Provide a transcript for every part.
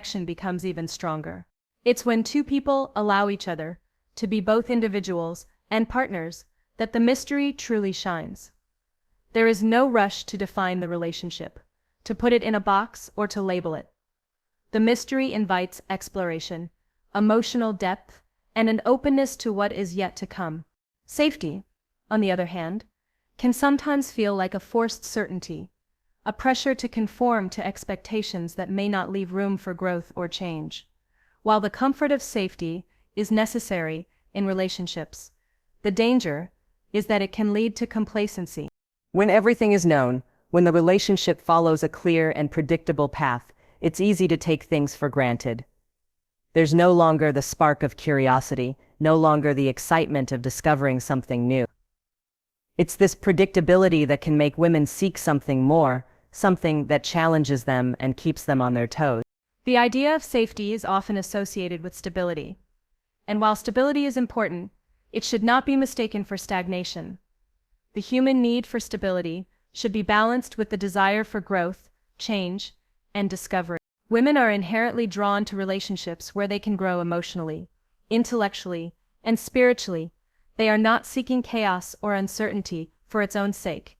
connection becomes even stronger. It's when two people allow each other to be both individuals and partners that the mystery truly shines. There is no rush to define the relationship, to put it in a box or to label it. The mystery invites exploration, emotional depth, and an openness to what is yet to come. Safety, on the other hand, can sometimes feel like a forced certainty, a pressure to conform to expectations that may not leave room for growth or change. While the comfort of safety is necessary in relationships, the danger is that it can lead to complacency. When everything is known, when the relationship follows a clear and predictable path, it's easy to take things for granted. There's no longer the spark of curiosity, no longer the excitement of discovering something new. It's this predictability that can make women seek something more, something that challenges them and keeps them on their toes. The idea of safety is often associated with stability. And while stability is important, it should not be mistaken for stagnation. The human need for stability should be balanced with the desire for growth, change, and discovery. Women are inherently drawn to relationships where they can grow emotionally, intellectually, and spiritually. They are not seeking chaos or uncertainty for its own sake,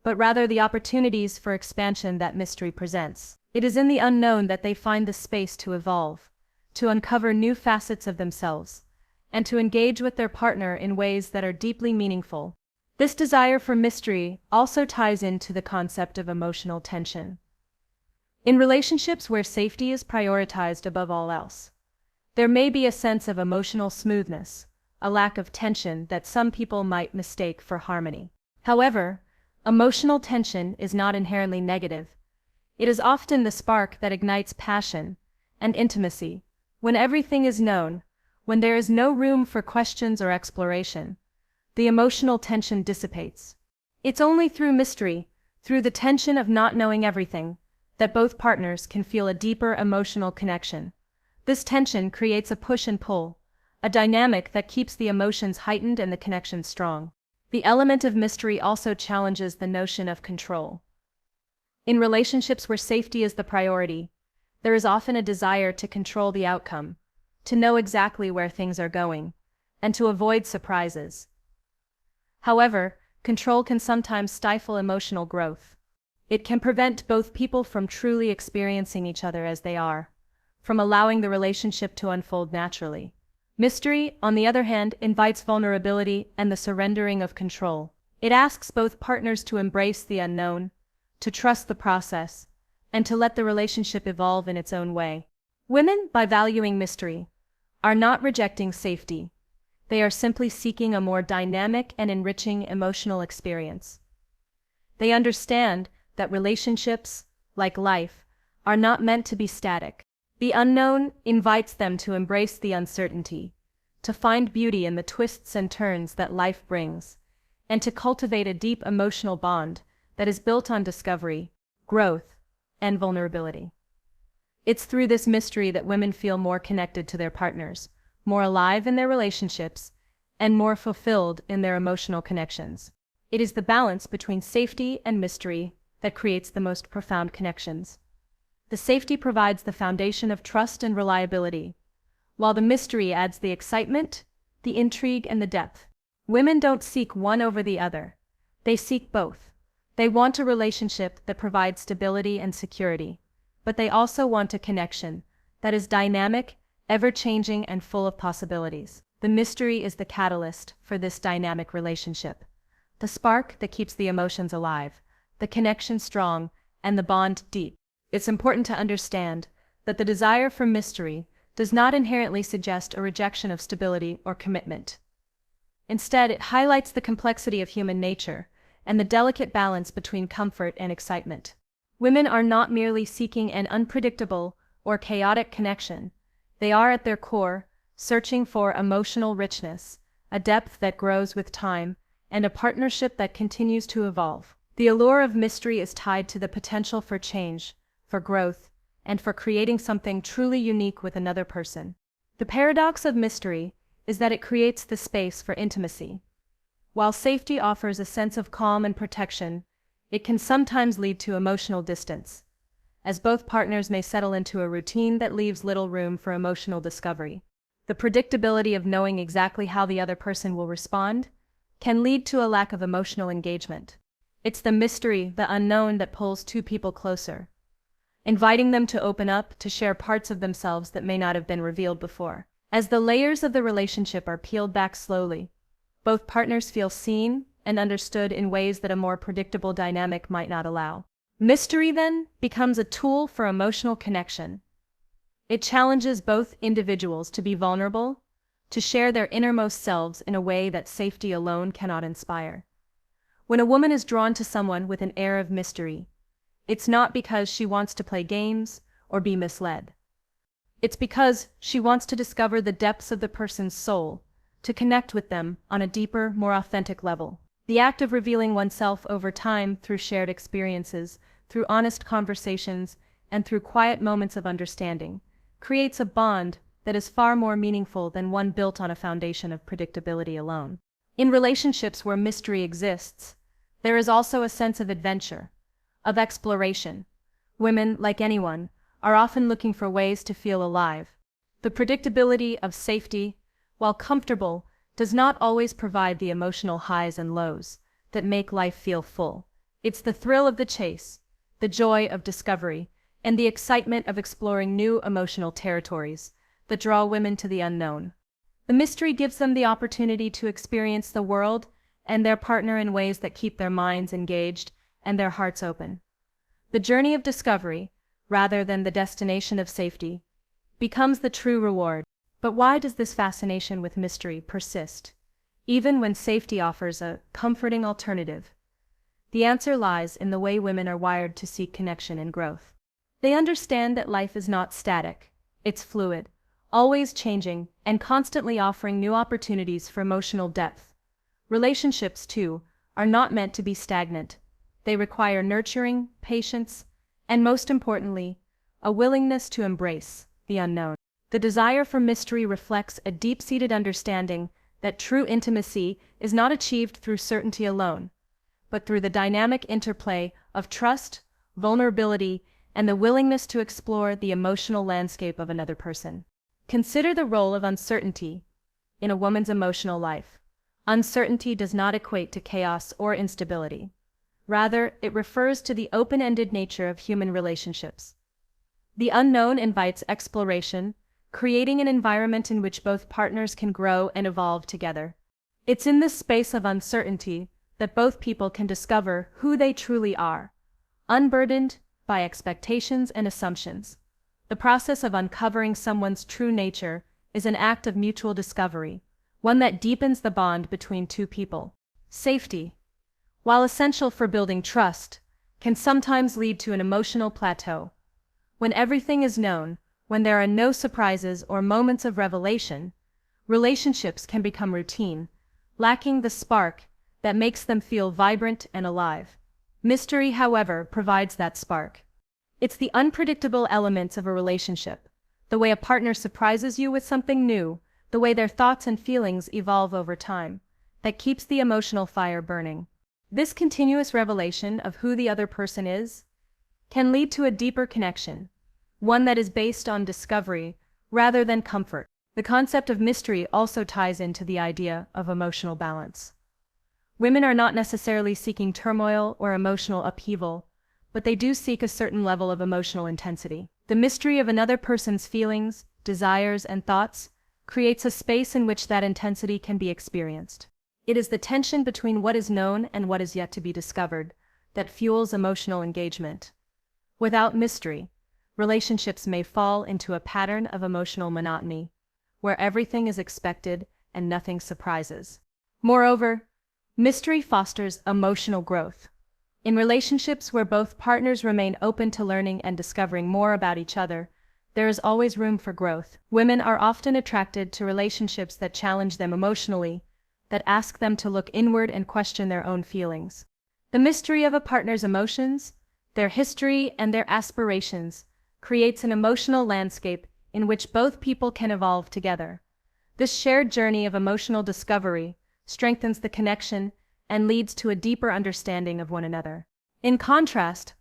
but rather the opportunities for expansion that mystery presents. It is in the unknown that they find the space to evolve, to uncover new facets of themselves, and to engage with their partner in ways that are deeply meaningful. This desire for mystery also ties into the concept of emotional tension. In relationships where safety is prioritized above all else, there may be a sense of emotional smoothness, a lack of tension that some people might mistake for harmony. However, emotional tension is not inherently negative. It is often the spark that ignites passion and intimacy. When everything is known, when there is no room for questions or exploration, the emotional tension dissipates. It's only through mystery, through the tension of not knowing everything, that both partners can feel a deeper emotional connection. This tension creates a push and pull, a dynamic that keeps the emotions heightened and the connection strong. The element of mystery also challenges the notion of control. In relationships where safety is the priority, there is often a desire to control the outcome, to know exactly where things are going, and to avoid surprises. However, control can sometimes stifle emotional growth. It can prevent both people from truly experiencing each other as they are, from allowing the relationship to unfold naturally. Mystery, on the other hand, invites vulnerability and the surrendering of control. It asks both partners to embrace the unknown, to trust the process, and to let the relationship evolve in its own way. Women, by valuing mystery, are not rejecting safety. They are simply seeking a more dynamic and enriching emotional experience. They understand that relationships, like life, are not meant to be static. The unknown invites them to embrace the uncertainty, to find beauty in the twists and turns that life brings, and to cultivate a deep emotional bond that is built on discovery, growth, and vulnerability. It's through this mystery that women feel more connected to their partners, more alive in their relationships, and more fulfilled in their emotional connections. It is the balance between safety and mystery that creates the most profound connections. The safety provides the foundation of trust and reliability, while the mystery adds the excitement, the intrigue, and the depth. Women don't seek one over the other. They seek both. They want a relationship that provides stability and security, but they also want a connection that is dynamic, ever-changing, and full of possibilities. The mystery is the catalyst for this dynamic relationship, the spark that keeps the emotions alive, the connection strong, and the bond deep. It's important to understand that the desire for mystery does not inherently suggest a rejection of stability or commitment. Instead, it highlights the complexity of human nature and the delicate balance between comfort and excitement. Women are not merely seeking an unpredictable or chaotic connection. They are at their core searching for emotional richness, a depth that grows with time, and a partnership that continues to evolve. The allure of mystery is tied to the potential for change, for growth, and for creating something truly unique with another person. The paradox of mystery is that it creates the space for intimacy. While safety offers a sense of calm and protection, it can sometimes lead to emotional distance. as both partners may settle into a routine that leaves little room for emotional discovery. The predictability of knowing exactly how the other person will respond can lead to a lack of emotional engagement. It's the mystery, the unknown, that pulls two people closer, inviting them to open up, to share parts of themselves that may not have been revealed before. As the layers of the relationship are peeled back slowly, both partners feel seen and understood in ways that a more predictable dynamic might not allow. Mystery, then, becomes a tool for emotional connection. It challenges both individuals to be vulnerable, to share their innermost selves in a way that safety alone cannot inspire. When a woman is drawn to someone with an air of mystery, it's not because she wants to play games or be misled. It's because she wants to discover the depths of the person's soul, to connect with them on a deeper, more authentic level. The act of revealing oneself over time through shared experiences, through honest conversations, and through quiet moments of understanding, creates a bond that is far more meaningful than one built on a foundation of predictability alone. In relationships where mystery exists, there is also a sense of adventure, of exploration. Women, like anyone, are often looking for ways to feel alive. The predictability of safety, while comfortable, does not always provide the emotional highs and lows that make life feel full. It's the thrill of the chase, the joy of discovery, and the excitement of exploring new emotional territories that draw women to the unknown. The mystery gives them the opportunity to experience the world and their partner in ways that keep their minds engaged and their hearts open. The journey of discovery, rather than the destination of safety, becomes the true reward. But why does this fascination with mystery persist, even when safety offers a comforting alternative? The answer lies in the way women are wired to seek connection and growth. They understand that life is not static, it's fluid, always changing, and constantly offering new opportunities for emotional depth. Relationships, too, are not meant to be stagnant. They require nurturing, patience, and most importantly, a willingness to embrace the unknown. The desire for mystery reflects a deep-seated understanding that true intimacy is not achieved through certainty alone, but through the dynamic interplay of trust, vulnerability, and the willingness to explore the emotional landscape of another person. Consider the role of uncertainty in a woman's emotional life. Uncertainty does not equate to chaos or instability. Rather, it refers to the open-ended nature of human relationships. The unknown invites exploration, creating an environment in which both partners can grow and evolve together. It's in this space of uncertainty that both people can discover who they truly are, unburdened by expectations and assumptions. The process of uncovering someone's true nature is an act of mutual discovery, one that deepens the bond between two people. Safety, while essential for building trust, can sometimes lead to an emotional plateau. When everything is known, when there are no surprises or moments of revelation, relationships can become routine, lacking the spark that makes them feel vibrant and alive. Mystery, however, provides that spark. It's the unpredictable elements of a relationship, the way a partner surprises you with something new, the way their thoughts and feelings evolve over time, that keeps the emotional fire burning. This continuous revelation of who the other person is can lead to a deeper connection, one that is based on discovery rather than comfort. The concept of mystery also ties into the idea of emotional balance. Women are not necessarily seeking turmoil or emotional upheaval, but they do seek a certain level of emotional intensity. The mystery of another person's feelings, desires, and thoughts creates a space in which that intensity can be experienced. It is the tension between what is known and what is yet to be discovered that fuels emotional engagement. Without mystery, relationships may fall into a pattern of emotional monotony, where everything is expected and nothing surprises. Moreover, mystery fosters emotional growth. In relationships where both partners remain open to learning and discovering more about each other, there is always room for growth. Women are often attracted to relationships that challenge them emotionally, that ask them to look inward and question their own feelings. The mystery of a partner's emotions, their history, and their aspirations creates an emotional landscape in which both people can evolve together. This shared journey of emotional discovery strengthens the connection and leads to a deeper understanding of one another. In contrast,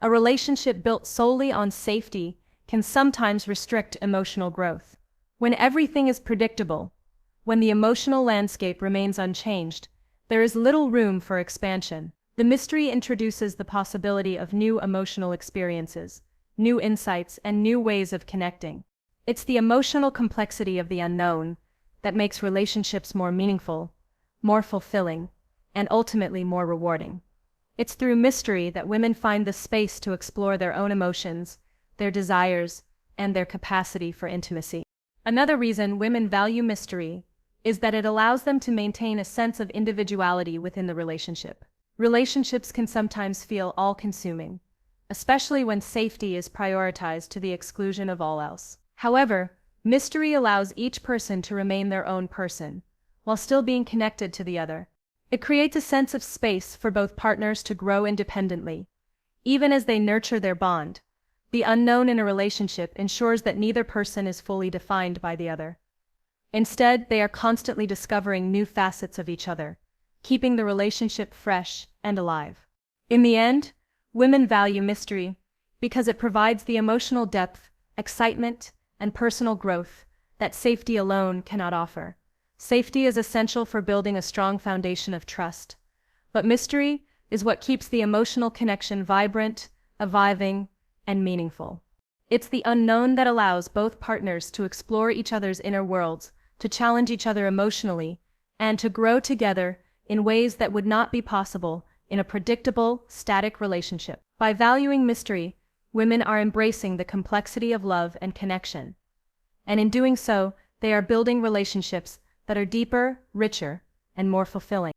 A relationship built solely on safety can sometimes restrict emotional growth. When everything is predictable, when the emotional landscape remains unchanged, there is little room for expansion. The mystery introduces the possibility of new emotional experiences, new insights, and new ways of connecting. It's the emotional complexity of the unknown that makes relationships more meaningful, more fulfilling, and ultimately more rewarding. It's through mystery that women find the space to explore their own emotions, their desires, and their capacity for intimacy. Another reason women value mystery is that it allows them to maintain a sense of individuality within the relationship. Relationships can sometimes feel all-consuming, especially when safety is prioritized to the exclusion of all else. However, mystery allows each person to remain their own person, while still being connected to the other. It creates a sense of space for both partners to grow independently. Even as they nurture their bond, the unknown in a relationship ensures that neither person is fully defined by the other. Instead, they are constantly discovering new facets of each other, keeping the relationship fresh and alive. In the end, women value mystery because it provides the emotional depth, excitement, and personal growth that safety alone cannot offer. Safety is essential for building a strong foundation of trust, but mystery is what keeps the emotional connection vibrant, reviving, and meaningful. It's the unknown that allows both partners to explore each other's inner worlds, to challenge each other emotionally, and to grow together in ways that would not be possible in a predictable, static relationship. By valuing mystery, women are embracing the complexity of love and connection. And in doing so, they are building relationships that are deeper, richer, and more fulfilling.